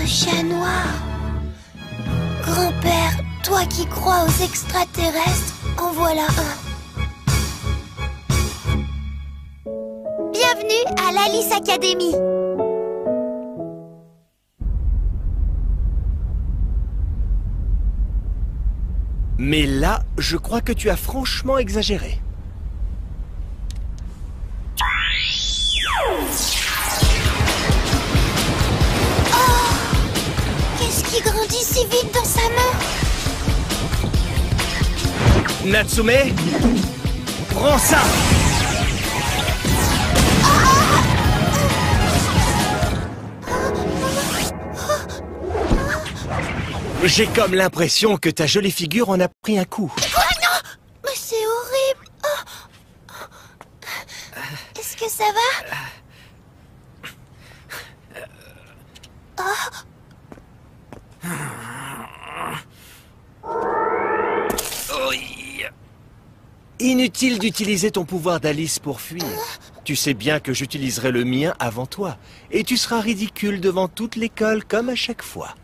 chat noir. Grand-père, toi qui crois aux extraterrestres, en voilà un. Bienvenue à l'Alice Academy. Mais là, je crois que tu as franchement exagéré. Oh! Qu'est-ce qui grandit si vite dans sa main? Natsume, prends ça! J'ai comme l'impression que ta jolie figure en a pris un coup. Quoi? Non! Mais c'est horrible! Oh. Est-ce que ça va? Oh. Inutile d'utiliser ton pouvoir d'Alice pour fuir. Tu sais bien que j'utiliserai le mien avant toi. Et tu seras ridicule devant toute l'école comme à chaque fois.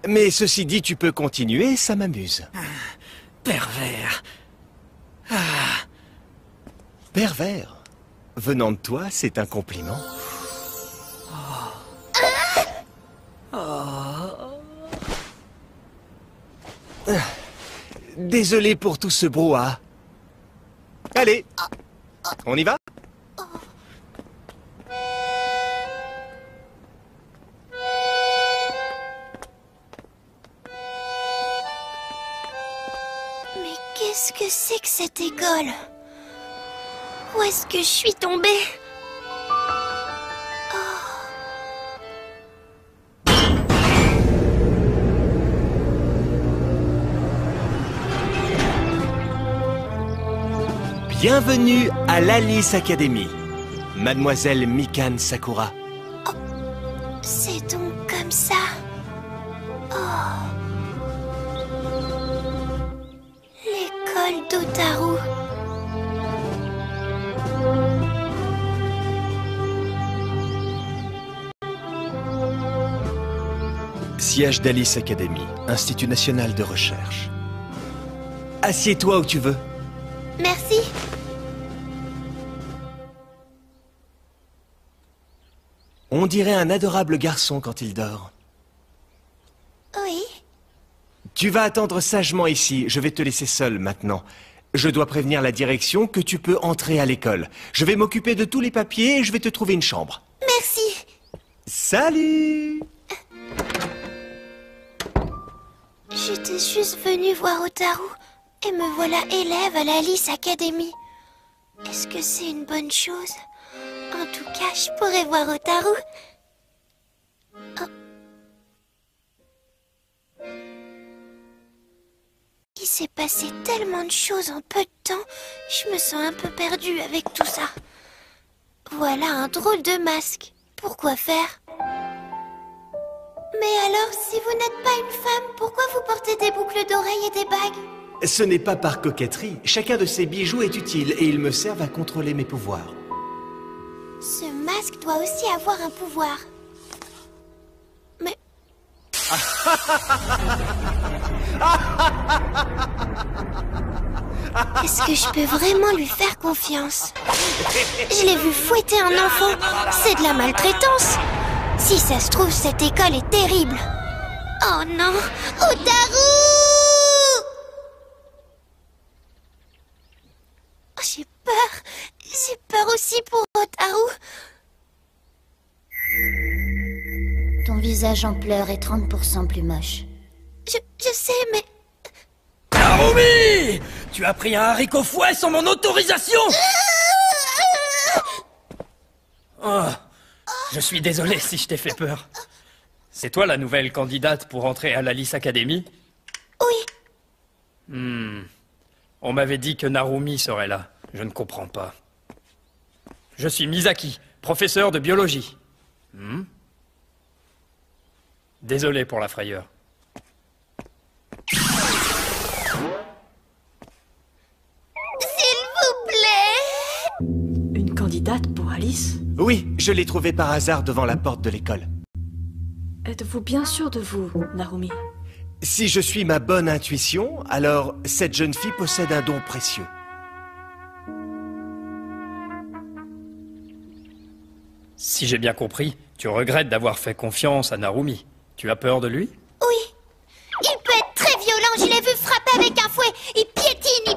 Mais ceci dit, tu peux continuer, ça m'amuse. Pervers. Pervers. Venant de toi, c'est un compliment. Désolé pour tout ce brouhaha. Allez, on y va? Mais qu'est-ce que c'est que cette école? Où est-ce que je suis tombée? Bienvenue à l'Alice Academy, Mademoiselle Mikan Sakura. Oh, c'est donc comme ça. Oh. L'école d'Otaru. Siège d'Alice Academy, Institut National de Recherche. Assieds-toi où tu veux. Merci. On dirait un adorable garçon quand il dort. Oui. Tu vas attendre sagement ici, je vais te laisser seul maintenant. Je dois prévenir la direction que tu peux entrer à l'école. Je vais m'occuper de tous les papiers et je vais te trouver une chambre. Merci. Salut! J'étais juste venue voir Otaru et me voilà élève à l'Alice Academy. Est-ce que c'est une bonne chose? En tout cas, je pourrais voir Otaru. Oh. Il s'est passé tellement de choses en peu de temps, je me sens un peu perdue avec tout ça. Voilà un drôle de masque. Pourquoi faire? Mais alors, si vous n'êtes pas une femme, pourquoi vous portez des boucles d'oreilles et des bagues? Ce n'est pas par coquetterie. Chacun de ces bijoux est utile et ils me servent à contrôler mes pouvoirs. Ce masque doit aussi avoir un pouvoir. Mais... Est-ce que je peux vraiment lui faire confiance? Je l'ai vu fouetter un enfant. C'est de la maltraitance. Si ça se trouve, cette école est terrible. Oh non! Otaru! Oh, j'ai peur. J'ai peur aussi pour Otaru. Ton visage en pleurs est 30% plus moche. Je sais, mais... Narumi! Tu as pris un haricot fouet sans mon autorisation! Oh, je suis désolé si je t'ai fait peur. C'est toi la nouvelle candidate pour entrer à l'Alice Academy? Oui. On m'avait dit que Narumi serait là. Je ne comprends pas. Je suis Misaki, professeur de biologie. Désolé pour la frayeur. S'il vous plaît. Une candidate pour Alice? Oui, je l'ai trouvée par hasard devant la porte de l'école. Êtes-vous bien sûr de vous, Narumi? Si je suis ma bonne intuition, alors cette jeune fille possède un don précieux. Si j'ai bien compris, tu regrettes d'avoir fait confiance à Narumi. Tu as peur de lui? Oui. Il peut être très violent, je l'ai vu frapper avec un fouet. Il piétine,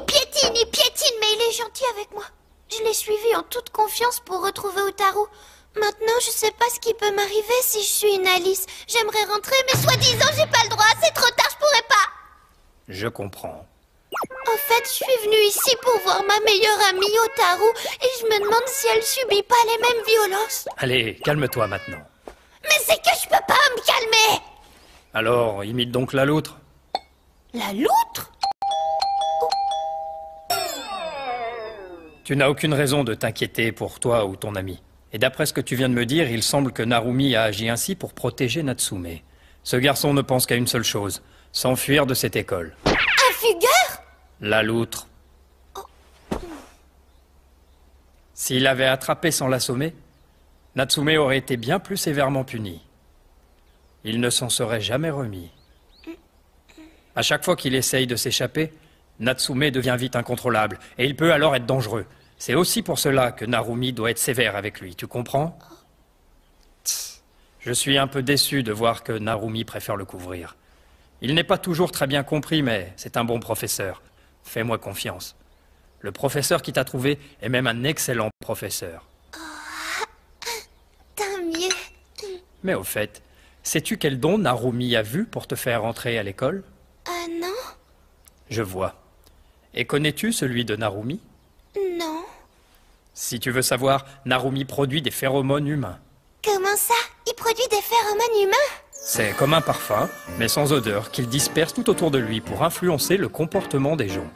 mais il est gentil avec moi. Je l'ai suivi en toute confiance pour retrouver Hotaru. Maintenant, je sais pas ce qui peut m'arriver si je suis une Alice. J'aimerais rentrer, mais soi-disant, j'ai pas le droit. C'est trop tard, je pourrais pas. Je comprends. En fait, je suis venue ici pour voir ma meilleure amie Hotaru et je me demande si elle subit pas les mêmes violences. Allez, calme-toi maintenant. Mais c'est que je peux pas me calmer. Alors, imite donc la loutre. La loutre? Tu n'as aucune raison de t'inquiéter pour toi ou ton ami. Et d'après ce que tu viens de me dire, il semble que Narumi a agi ainsi pour protéger Natsume. Ce garçon ne pense qu'à une seule chose, s'enfuir de cette école. Un fugueur? La loutre. S'il avait attrapé sans l'assommer, Natsume aurait été bien plus sévèrement puni. Il ne s'en serait jamais remis. À chaque fois qu'il essaye de s'échapper, Natsume devient vite incontrôlable, et il peut alors être dangereux. C'est aussi pour cela que Narumi doit être sévère avec lui, tu comprends? Tss. Je suis un peu déçu de voir que Narumi préfère le couvrir. Il n'est pas toujours très bien compris, mais c'est un bon professeur. Fais-moi confiance. Le professeur qui t'a trouvé est même un excellent professeur. Tant mieux. Mais au fait, sais-tu quel don Narumi a vu pour te faire entrer à l'école? Non? Je vois. Et connais-tu celui de Narumi? Non. Si tu veux savoir, Narumi produit des phéromones humains. Comment ça? Il produit des phéromones humains? C'est comme un parfum, mais sans odeur, qu'il disperse tout autour de lui pour influencer le comportement des gens.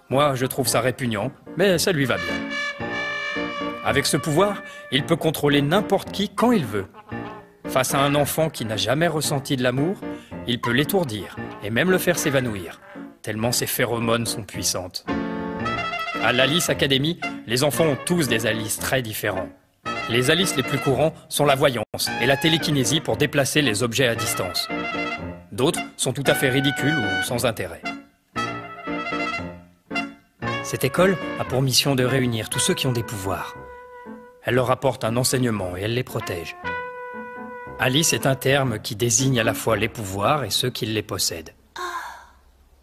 Moi, je trouve ça répugnant, mais ça lui va bien. Avec ce pouvoir, il peut contrôler n'importe qui quand il veut. Face à un enfant qui n'a jamais ressenti de l'amour, il peut l'étourdir et même le faire s'évanouir, tellement ses phéromones sont puissantes. À l'Alice Academy, les enfants ont tous des Alice très différents. Les Alice les plus courants sont la voyance et la télékinésie pour déplacer les objets à distance. D'autres sont tout à fait ridicules ou sans intérêt. Cette école a pour mission de réunir tous ceux qui ont des pouvoirs. Elle leur apporte un enseignement et elle les protège. Alice est un terme qui désigne à la fois les pouvoirs et ceux qui les possèdent.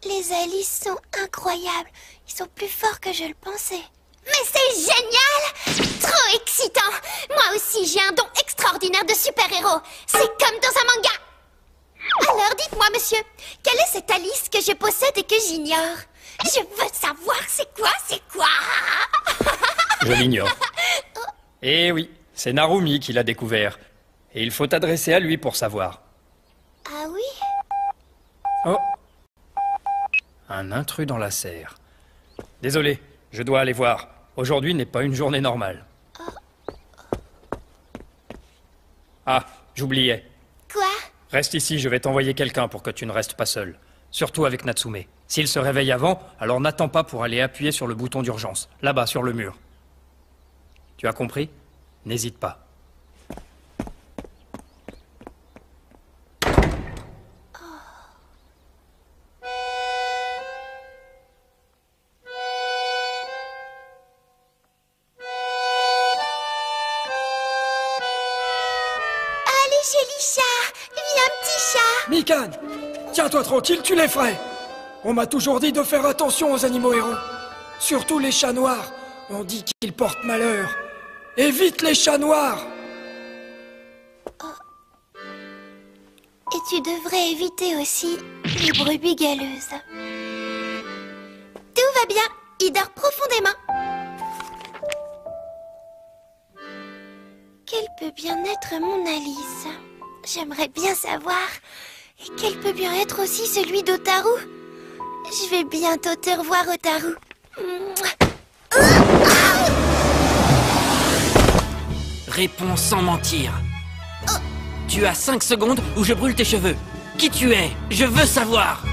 Les Alice sont incroyables. Ils sont plus forts que je le pensais. Mais c'est génial! Trop excitant! Moi aussi, j'ai un don extraordinaire de super-héros. C'est comme dans un manga. Alors, dites-moi, monsieur, quelle est cette Alice que je possède et que j'ignore? Je veux savoir c'est quoi? Je l'ignore. Eh oui, c'est Narumi qui l'a découvert. Et il faut t'adresser à lui pour savoir. Ah oui? Oh! Un intrus dans la serre. Désolé, je dois aller voir. Aujourd'hui n'est pas une journée normale. Ah, j'oubliais. Quoi? Reste ici, je vais t'envoyer quelqu'un pour que tu ne restes pas seul. Surtout avec Natsume. S'il se réveille avant, alors n'attends pas pour aller appuyer sur le bouton d'urgence. Là-bas, sur le mur. Tu as compris? N'hésite pas. Mikan, tiens-toi tranquille, tu l'effraies. On m'a toujours dit de faire attention aux animaux errants. Surtout les chats noirs. On dit qu'ils portent malheur. Évite les chats noirs. Et tu devrais éviter aussi les brebis galeuses. Tout va bien, il dort profondément. Quelle peut bien être mon Alice? J'aimerais bien savoir. Et quel peut bien être aussi celui d'Hotaru? Je vais bientôt te revoir, Hotaru. Réponds sans mentir. Tu as 5 secondes ou je brûle tes cheveux. Qui tu es? Je veux savoir.